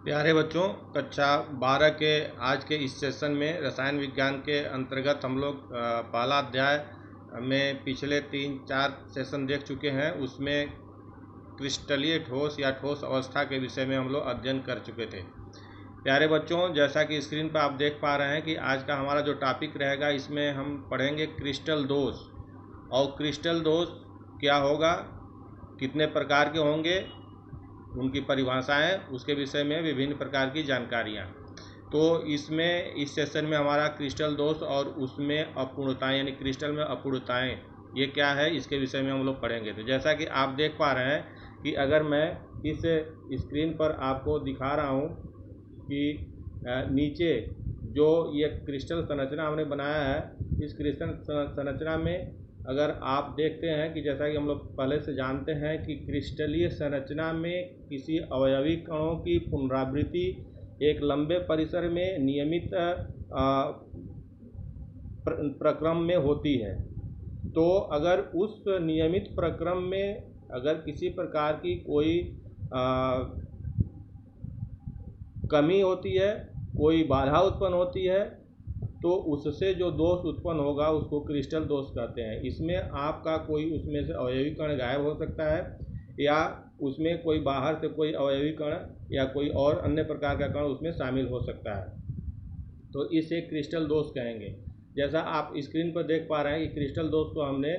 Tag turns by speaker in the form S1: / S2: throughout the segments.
S1: प्यारे बच्चों, कक्षा 12 के आज के इस सेशन में रसायन विज्ञान के अंतर्गत हम लोग पहला अध्याय में पिछले 3-4 सेशन देख चुके हैं। उसमें क्रिस्टलीय ठोस या ठोस अवस्था के विषय में हम लोग अध्ययन कर चुके थे। प्यारे बच्चों, जैसा कि स्क्रीन पर आप देख पा रहे हैं कि आज का हमारा जो टॉपिक रहेगा, इसमें हम पढ़ेंगे क्रिस्टल दोष। और क्रिस्टल दोष क्या होगा, कितने प्रकार के होंगे, उनकी परिभाषाएं, उसके विषय में विभिन्न प्रकार की जानकारियां। तो इसमें इस सेशन में हमारा क्रिस्टल दोष और उसमें अपूर्णताएं यानी क्रिस्टल में अपूर्णताएं ये क्या है, इसके विषय में हम लोग पढ़ेंगे। तो जैसा कि आप देख पा रहे हैं कि अगर मैं इस स्क्रीन पर आपको दिखा रहा हूं कि नीचे जो ये क्रिस्टल संरचना हमने बनाया है, इस क्रिस्टल संरचना में अगर आप देखते हैं कि जैसा कि हम लोग पहले से जानते हैं कि क्रिस्टलीय संरचना में किसी अवयवी कणों की पुनरावृत्ति एक लंबे परिसर में नियमित प्रक्रम में होती है। तो अगर उस नियमित प्रक्रम में अगर किसी प्रकार की कोई कमी होती है, कोई बाधा उत्पन्न होती है, तो उससे जो दोष उत्पन्न होगा उसको क्रिस्टल दोष कहते हैं। इसमें आपका कोई उसमें से अवयवी कण गायब हो सकता है, या उसमें कोई बाहर से कोई अवयवी कण या कोई और अन्य प्रकार का कण उसमें शामिल हो सकता है। तो इसे क्रिस्टल दोष कहेंगे। जैसा आप स्क्रीन पर देख पा रहे हैं कि क्रिस्टल दोष को हमने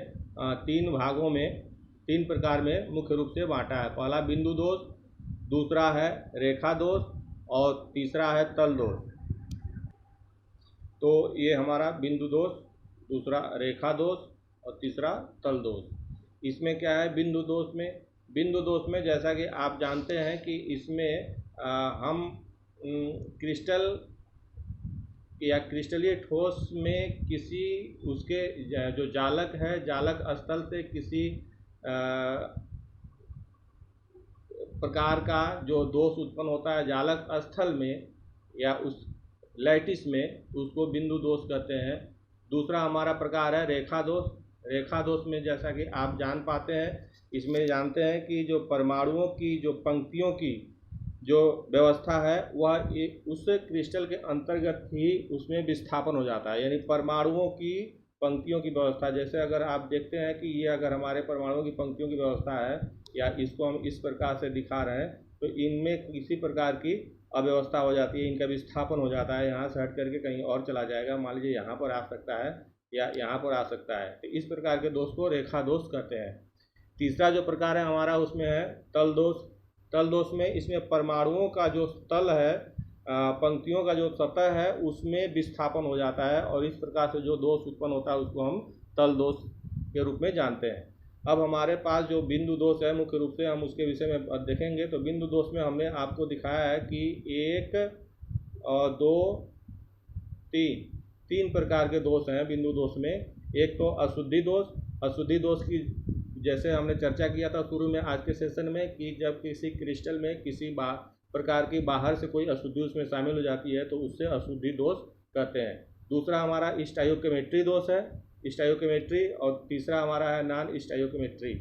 S1: 3 भागों में 3 प्रकार में मुख्य रूप से बांटा है। पहला बिंदु दोष, दूसरा है रेखा दोष और तीसरा है तल दोष। तो ये हमारा बिंदु दोष, दूसरा रेखा दोष और तीसरा तल दोष। इसमें क्या है बिंदु दोष में? बिंदु दोष में जैसा कि आप जानते हैं कि इसमें हम क्रिस्टल या क्रिस्टलीय ठोस में किसी उसके जो जालक है, जालक स्थल से किसी प्रकार का जो दोष उत्पन्न होता है जालक स्थल में या उस लैटिस में, उसको बिंदु दोष कहते हैं। दूसरा हमारा प्रकार है रेखा दोष। रेखा दोष में जैसा कि आप जान पाते हैं, इसमें जानते हैं कि जो परमाणुओं की जो पंक्तियों की जो व्यवस्था है वह उस क्रिस्टल के अंतर्गत ही उसमें विस्थापन हो जाता है। यानी परमाणुओं की पंक्तियों की व्यवस्था, जैसे अगर आप देखते हैं कि ये अगर हमारे परमाणुओं की पंक्तियों की व्यवस्था है या इसको हम इस प्रकार से दिखा रहे हैं, तो इनमें किसी प्रकार की अव्यवस्था हो जाती है, इनका विस्थापन हो जाता है, यहाँ से हट करके कहीं और चला जाएगा, मान लीजिए यहाँ पर आ सकता है या यहाँ पर आ सकता है। तो इस प्रकार के दोष को रेखा दोष कहते हैं। तीसरा जो प्रकार है हमारा उसमें है तल दोष। तल दोष में इसमें परमाणुओं का जो तल है, पंक्तियों का जो सतह है, उसमें विस्थापन हो जाता है और इस प्रकार से जो दोष उत्पन्न होता है उसको हम तल दोष के रूप में जानते हैं। अब हमारे पास जो बिंदु दोष है, मुख्य रूप से हम उसके विषय में देखेंगे। तो बिंदु दोष में हमने आपको दिखाया है कि 1 और 2 तीन प्रकार के दोष हैं बिंदु दोष में। एक तो अशुद्धि दोष। अशुद्धि दोष की जैसे हमने चर्चा किया था शुरू में आज के सेशन में कि जब किसी क्रिस्टल में किसी प्रकार की बाहर से कोई अशुद्धि उसमें शामिल हो जाती है तो उससे अशुद्धि दोष कहते हैं। दूसरा हमारा स्टाइयोकेमेट्री दोष है, स्टाइयोकेमेट्री। और तीसरा हमारा है नॉन स्टाइयोकेमेट्री।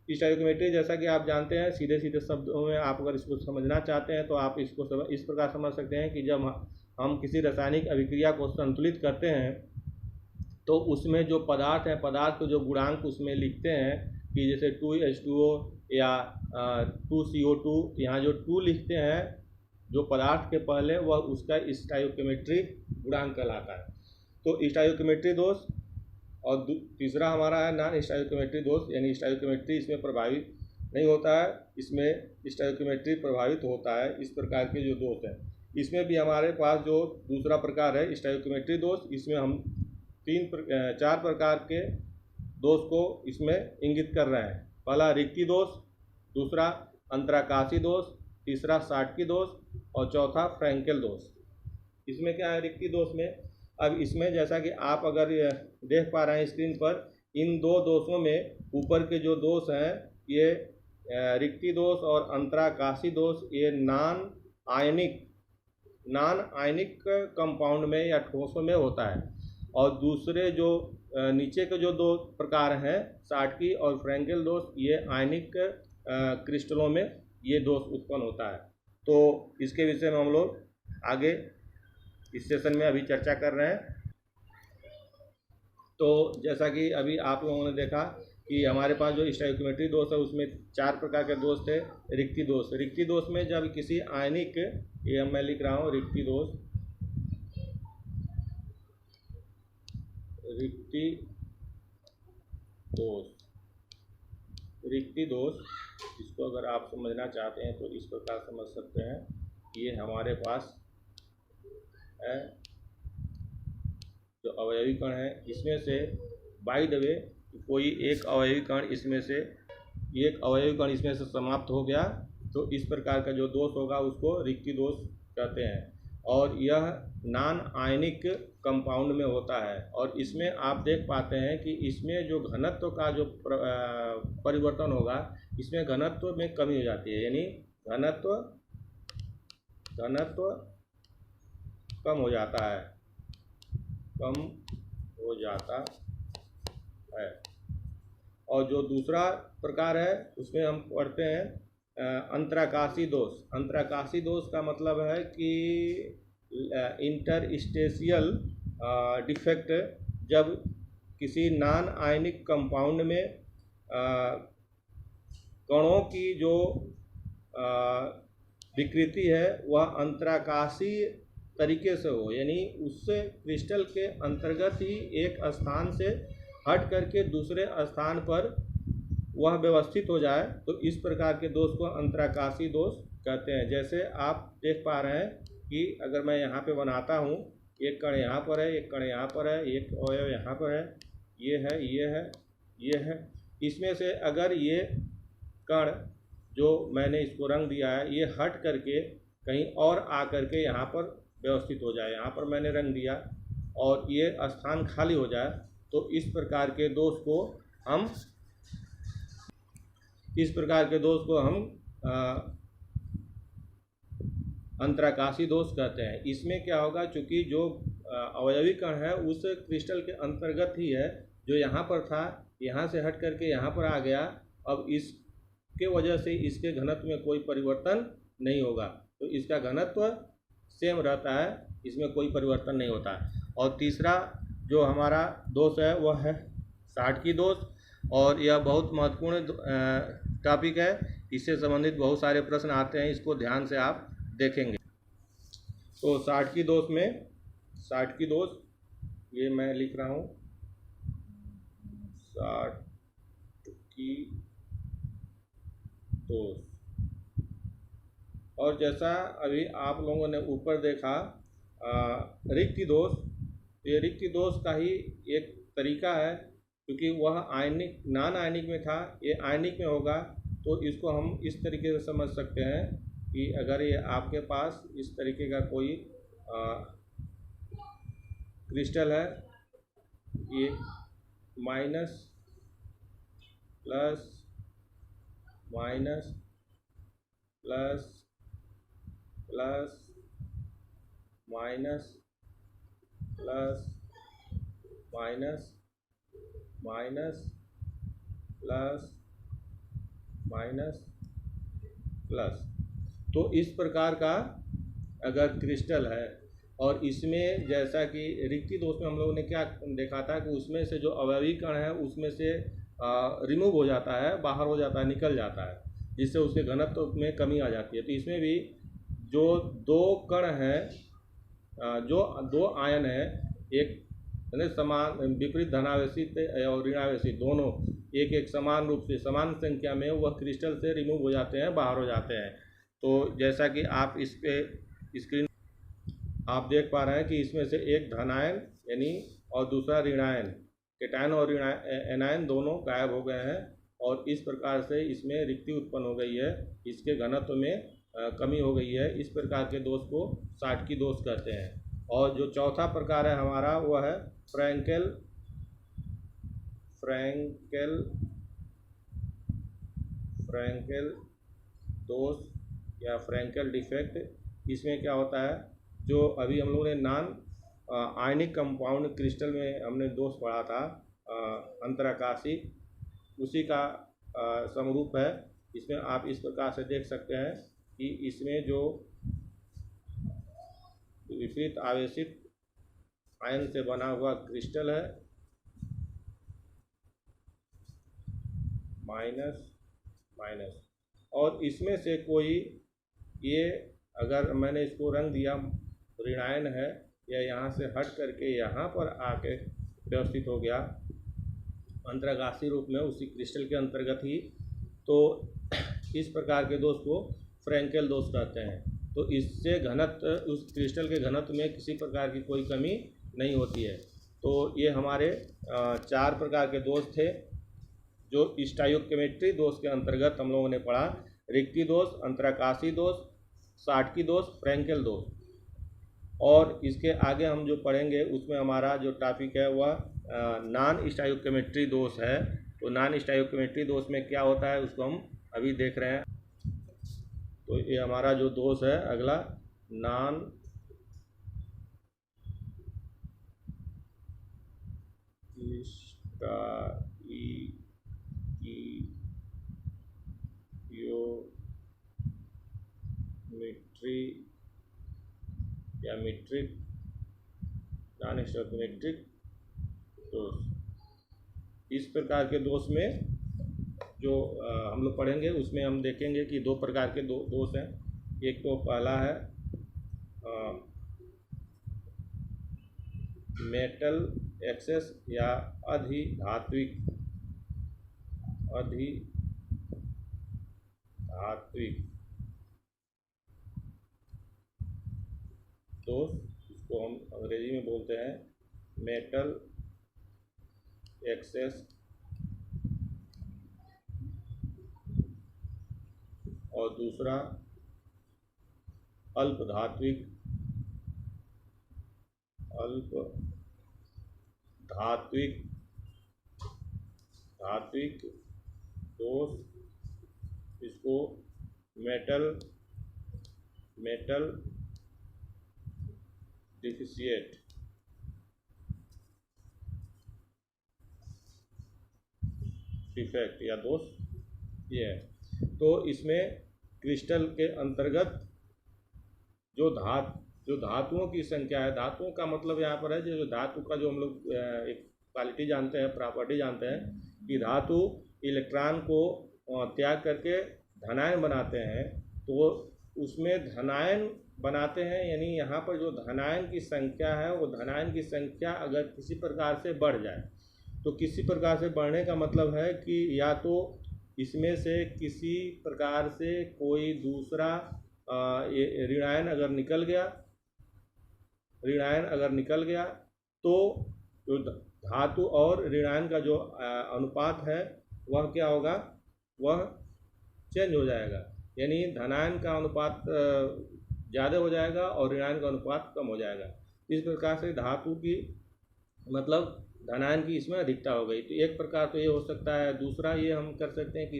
S1: स्टाइयोकेमेट्री जैसा कि आप जानते हैं, सीधे सीधे शब्दों में आप अगर इसको समझना चाहते हैं तो आप इसको इस प्रकार समझ सकते हैं कि जब हम किसी रासायनिक अभिक्रिया को संतुलित करते हैं तो उसमें जो पदार्थ हैं, पदार्थ को जो गुणांक उसमें लिखते हैं कि जैसे 2H2O या 2CO2, यहाँ जो 2 लिखते हैं जो पदार्थ के पहले, वह उसका स्टाइयोकेमेट्री गुणांक कहलाता है। तो स्टाइयोकेमेट्री दोष। और तीसरा हमारा है नॉन स्टाइयोकेमेट्री दोष, यानी स्टाइयोकेमेट्री इसमें प्रभावित नहीं होता है, इसमें स्टाइयोकेमेट्री प्रभावित होता है। इस प्रकार के जो दोष हैं, इसमें भी हमारे पास जो दूसरा प्रकार है स्टाइयोकेमेट्री दोष, इसमें हम 4 प्रकार के दोष को इसमें इंगित कर रहे हैं। पहला रिक्ति दोष, दूसरा अंतराकाशी दोष, तीसरा शाटकी दोष और चौथा फ्रैंकेल दोष। इसमें क्या है रिक्ति दोष में? अब इसमें जैसा कि आप अगर देख पा रहे हैं स्क्रीन पर, इन 2 दोषों में ऊपर के जो दोष हैं ये रिक्ति दोष और अंतराकाशी दोष, ये नॉन आयनिक कंपाउंड में या ठोसों में होता है। और दूसरे जो नीचे के जो 2 प्रकार हैं शाटकी और फ्रैंकेल दोष, ये आयनिक क्रिस्टलों में ये दोष उत्पन्न होता है। तो इसके विषय में हम लोग आगे इस सेशन में अभी चर्चा कर रहे हैं। तो जैसा कि अभी आप लोगों ने देखा कि हमारे पास जो स्टोइकियोमेट्री दोष है उसमें 4 प्रकार के दोष थे। रिक्ति दोष, रिक्ति दोष में जब किसी आयनिक, ये मैं लिख रहा हूँ रिक्ति दोष, रिक्ति दोष, रिक्ति दोष, इसको अगर आप समझना चाहते हैं तो इस प्रकार समझ सकते हैं। ये हमारे पास है जो अवयवी कण है, इसमें से बाय द वे कोई एक अवयवी कण इसमें से, एक अवयवी कण इसमें से समाप्त हो गया तो इस प्रकार का जो दोष होगा उसको रिक्ति दोष कहते हैं। और यह नॉन आयनिक कंपाउंड में होता है और इसमें आप देख पाते हैं कि इसमें जो घनत्व का जो परिवर्तन होगा, इसमें घनत्व में कमी हो जाती है, यानी घनत्व कम हो जाता है, कम हो जाता है। और जो दूसरा प्रकार है उसमें हम पढ़ते हैं अंतराकाशी दोष। अंतराकाशी दोष का मतलब है कि इंटरस्टेशियल डिफेक्ट, जब किसी नॉन आयनिक कंपाउंड में कणों की जो विकृति है वह अंतराकाशी तरीके से हो, यानी उससे क्रिस्टल के अंतर्गत ही एक स्थान से हट करके दूसरे स्थान पर वह व्यवस्थित हो जाए, तो इस प्रकार के दोष को अंतराकाशी दोष कहते हैं। जैसे आप देख पा रहे हैं कि अगर मैं यहाँ पे बनाता हूँ, एक कण यहाँ पर है, एक कण यहाँ पर है, एक अवयव यहाँ पर है, ये है, ये है, ये है, इसमें से अगर ये कण जो मैंने इसको रंग दिया है ये हट करके कहीं और आ करके यहाँ पर व्यवस्थित हो जाए, यहाँ पर मैंने रंग दिया और ये स्थान खाली हो जाए, तो इस प्रकार के दोष को हम अंतराकाशी दोष कहते हैं। इसमें क्या होगा, चूँकि जो अवयवी कण है उस क्रिस्टल के अंतर्गत ही है, जो यहाँ पर था यहाँ से हट करके यहाँ पर आ गया, अब इसके वजह से इसके घनत्व में कोई परिवर्तन नहीं होगा, तो इसका घनत्व सेम रहता है, इसमें कोई परिवर्तन नहीं होता। और तीसरा जो हमारा दोष है वह है साटकी दोष, और यह बहुत महत्वपूर्ण टॉपिक है, इससे संबंधित बहुत सारे प्रश्न आते हैं, इसको ध्यान से आप देखेंगे। तो साटकी दोष में, साटकी दोष ये मैं लिख रहा हूँ, साटकी दोष। और जैसा अभी आप लोगों ने ऊपर देखा रिक्ति दोष, ये रिक्ति दोष का ही एक तरीका है, क्योंकि वह आयनिक नॉन आयनिक में था, ये आयनिक में होगा, तो इसको हम इस तरीके से समझ सकते हैं कि अगर ये आपके पास इस तरीके का कोई क्रिस्टल है, ये minus plus minus plus plus minus plus minus minus plus minus plus, तो इस प्रकार का अगर क्रिस्टल है, और इसमें जैसा कि रिक्ति दोष में हम लोगों ने क्या देखा था कि उसमें से जो अवयवी कण है उसमें से रिमूव हो जाता है, बाहर हो जाता है, निकल जाता है, जिससे उसके घनत्व में कमी आ जाती है। तो इसमें भी जो दो कण हैं, जो दो आयन है, एक समान विपरीत धनावेशी और ऋणावेशी दोनों एक एक समान रूप से समान संख्या में वह क्रिस्टल से रिमूव हो जाते हैं, बाहर हो जाते हैं। तो जैसा कि आप इस पे स्क्रीन आप देख पा रहे हैं कि इसमें से एक धनायन यानी और दूसरा ऋणायन, केटायन और एनायन दोनों गायब हो गए हैं, और इस प्रकार से इसमें रिक्ति उत्पन्न हो गई है, इसके घनत्व में कमी हो गई है। इस प्रकार के दोष को साटकी दोष कहते हैं। और जो चौथा प्रकार है हमारा वह है फ्रैंकेल दोष या फ्रैंकेल डिफेक्ट। इसमें क्या होता है, जो अभी हम लोगों ने नॉन आयनिक कंपाउंड क्रिस्टल में हमने दोष पढ़ा था अंतराकाशी, उसी का समरूप है। इसमें आप इस प्रकार से देख सकते हैं कि इसमें जो विपरीत आवेशित आयन से बना हुआ क्रिस्टल है माइनस माइनस, और इसमें से कोई ये अगर मैंने इसको रंग दिया ऋणायन है या यहाँ से हट करके यहाँ पर आके व्यवस्थित हो गया अंतरागासी रूप में उसी क्रिस्टल के अंतर्गत ही, तो इस प्रकार के दोष को फ्रैंकेल दोष कहते हैं। तो इससे घनत्व उस क्रिस्टल के घनत्व में किसी प्रकार की कोई कमी नहीं होती है। तो ये हमारे 4 प्रकार के दोष थे जो स्टाइयोकेमेट्री दोष के अंतर्गत हम लोगों ने पढ़ा। रिक्ति दोष, अंतराकाशी दोष, शाटकी दोष, फ्रैंकेल दोष। और इसके आगे हम जो पढ़ेंगे उसमें हमारा जो टॉपिक है वह नॉन स्टाइयोकेमेट्री दोष है। तो नॉन स्टाइयोकेमेट्री दोष में क्या होता है उसको हम अभी देख रहे हैं। तो ये हमारा जो दोष है अगला नॉन स्टाइयोमेट्री या मीट्रिक नॉन स्टाइयोमेट्रिक दोष। इस प्रकार के दोष में जो हम लोग पढ़ेंगे उसमें हम देखेंगे कि 2 प्रकार के दोष हैं। एक तो पहला है मेटल एक्सेस या अधिधात्विक दोष, इसको हम अंग्रेजी में बोलते हैं मेटल एक्सेस, और दूसरा अल्पधात्विक दोष, इसको मेटल डिफिशिएट डिफेक्ट या दोष ये है। तो इसमें क्रिस्टल के अंतर्गत जो धातुओं की संख्या है, धातुओं का मतलब यहाँ पर है जो धातु का जो हम लोग एक क्वालिटी जानते हैं, प्रॉपर्टी जानते हैं कि धातु इलेक्ट्रॉन को त्याग करके धनायन बनाते हैं। तो उसमें धनायन बनाते हैं, यानी यहाँ पर जो धनायन की संख्या है वो धनायन की संख्या अगर किसी प्रकार से बढ़ जाए, तो किसी प्रकार से बढ़ने का मतलब है कि या तो इसमें से किसी प्रकार से कोई दूसरा ऋणायन अगर निकल गया तो जो धातु और ऋणायन का जो अनुपात है वह क्या होगा, वह चेंज हो जाएगा। यानी धनायन का अनुपात ज़्यादा हो जाएगा और ऋणायन का अनुपात कम हो जाएगा। इस प्रकार से धातु की मतलब धनायन की इसमें अधिकता हो गई। तो एक प्रकार तो ये हो सकता है। दूसरा ये हम कर सकते हैं कि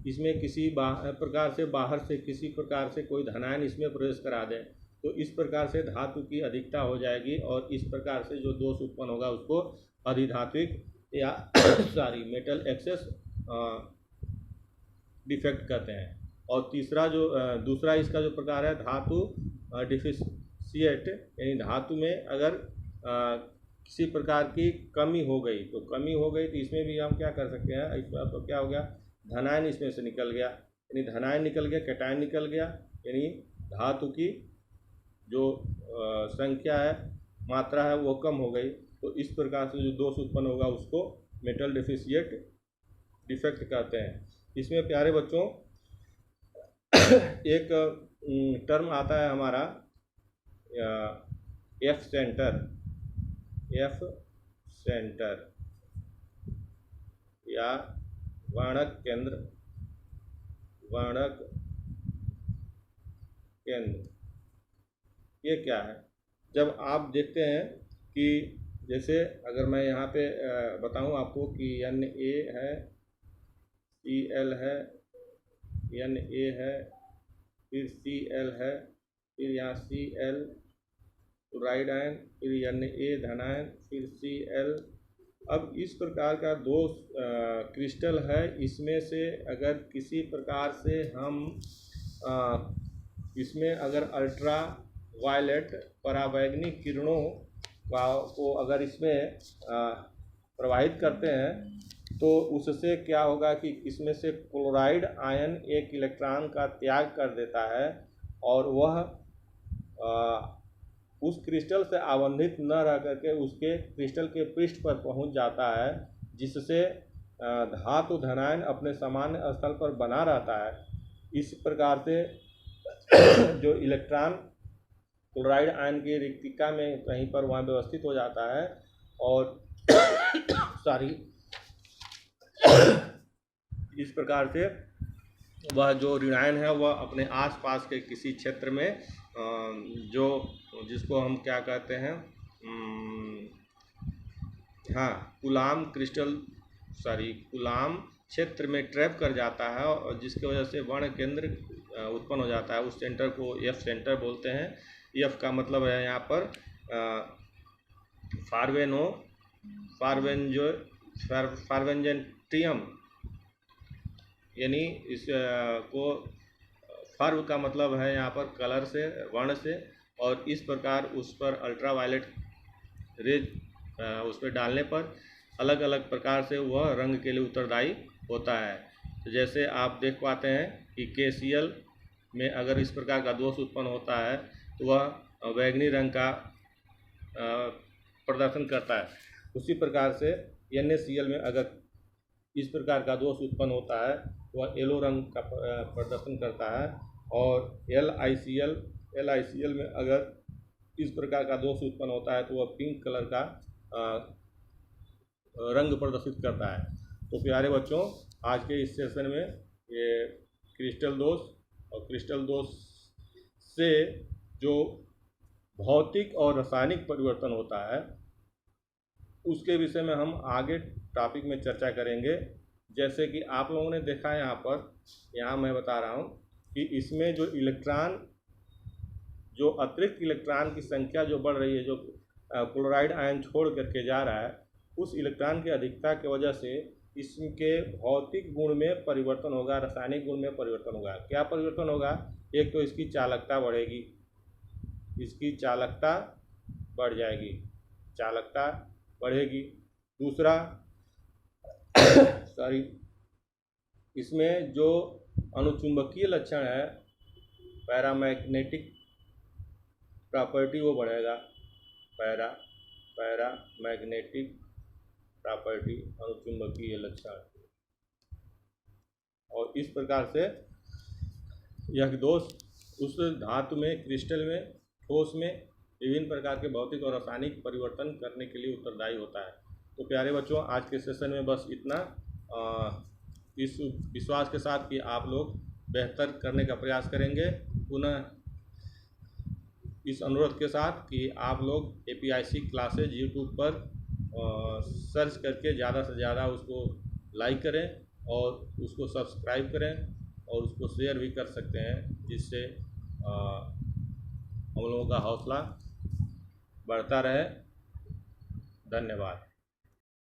S1: इसमें किसी प्रकार से बाहर से किसी प्रकार से कोई धनायन इसमें प्रवेश करा दें, तो इस प्रकार से धातु की अधिकता हो जाएगी और इस प्रकार से जो दोष उत्पन्न होगा उसको अधिधात्विक या मेटल एक्सेस डिफेक्ट कहते हैं। और तीसरा जो दूसरा इसका जो प्रकार है धातु डिफिशिएट, यानी धातु में अगर किसी प्रकार की कमी हो गई तो इसमें भी हम क्या कर सकते हैं, इसमें तो क्या हो गया, धनायन इसमें से निकल गया, यानी धनायन निकल गया, कैटायन निकल गया, यानी धातु की जो संख्या है, मात्रा है वो कम हो गई। तो इस प्रकार से जो दोष उत्पन्न होगा उसको मेटल डिफिशिएट डिफेक्ट कहते हैं। इसमें प्यारे बच्चों एक टर्म आता है हमारा एफ सेंटर या वर्णक केंद्र। ये क्या है? जब आप देखते हैं कि जैसे अगर मैं यहाँ पे बताऊँ आपको कि Na है, Cl है, Na है, फिर Cl है, फिर यहाँ Cl क्लोराइड आयन, फिर Na धनायन, फिर Cl। अब इस प्रकार का दो क्रिस्टल है, इसमें से अगर किसी प्रकार से हम इसमें अगर अल्ट्रा वायलेट पराबैंगनी किरणों को अगर इसमें प्रवाहित करते हैं तो उससे क्या होगा कि इसमें से क्लोराइड आयन एक इलेक्ट्रॉन का त्याग कर देता है और वह उस क्रिस्टल से आबंधित न रह करके उसके क्रिस्टल के पृष्ठ पर पहुंच जाता है, जिससे धातु धनायन अपने सामान्य स्थल पर बना रहता है। इस प्रकार से जो इलेक्ट्रॉन क्लोराइड आयन की रिक्तिका में कहीं पर वहाँ व्यवस्थित हो जाता है और सॉरी इस प्रकार से वह जो ऋणायन है वह अपने आसपास के किसी क्षेत्र में जो जिसको हम क्या कहते हैं कूलाम कूलाम क्षेत्र में ट्रैप कर जाता है और जिसकी वजह से वर्ण केंद्र उत्पन्न हो जाता है। उस सेंटर को एफ सेंटर बोलते हैं। एफ का मतलब है यहाँ पर फार्वेंजेंटियम, यानी इस को फर्व का मतलब है यहाँ पर कलर से, वर्ण से, और इस प्रकार उस पर अल्ट्रावायलेट रेज उस पर डालने पर अलग अलग प्रकार से वह रंग के लिए उत्तरदायी होता है। तो जैसे आप देख पाते हैं कि KCl में अगर इस प्रकार का दोष उत्पन्न होता है तो वह बैंगनी रंग का प्रदर्शन करता है। उसी प्रकार से NaCl में अगर इस प्रकार का दोष उत्पन्न होता है तो वह येलो रंग का प्रदर्शन करता है, और LiCl में अगर इस प्रकार का दोष उत्पन्न होता है तो वह पिंक कलर का रंग प्रदर्शित करता है। तो प्यारे बच्चों, आज के इस सेशन में ये क्रिस्टल दोष और क्रिस्टल दोष से जो भौतिक और रासायनिक परिवर्तन होता है उसके विषय में हम आगे टॉपिक में चर्चा करेंगे। जैसे कि आप लोगों ने देखा है यहाँ मैं बता रहा हूँ कि इसमें जो इलेक्ट्रॉन, जो अतिरिक्त इलेक्ट्रॉन की संख्या जो बढ़ रही है, जो क्लोराइड आयन छोड़ करके जा रहा है, उस इलेक्ट्रॉन की अधिकता की वजह से इसके भौतिक गुण में परिवर्तन होगा, रासायनिक गुण में परिवर्तन होगा। क्या परिवर्तन होगा? एक तो इसकी चालकता बढ़ेगी, इसकी चालकता बढ़ जाएगी, चालकता बढ़ेगी। दूसरा इसमें जो अनुचुंबकीय लक्षण है, पैरामैग्नेटिक प्रॉपर्टी, वो बढ़ेगा। पैरामैग्नेटिक प्रॉपर्टी, अनुचुंबकीय लक्षण। और इस प्रकार से यह दोष उस धातु में, क्रिस्टल में, ठोस में विभिन्न प्रकार के भौतिक और रासायनिक परिवर्तन करने के लिए उत्तरदायी होता है। तो प्यारे बच्चों, आज के सेशन में बस इतना, इस विश्वास के साथ कि आप लोग बेहतर करने का प्रयास करेंगे। पुनः इस अनुरोध के साथ कि आप लोग APIC क्लासेज यूट्यूब पर सर्च करके ज़्यादा से ज़्यादा उसको लाइक करें और उसको सब्सक्राइब करें और उसको शेयर भी कर सकते हैं, जिससे हम लोगों का हौसला बढ़ता रहे। धन्यवाद।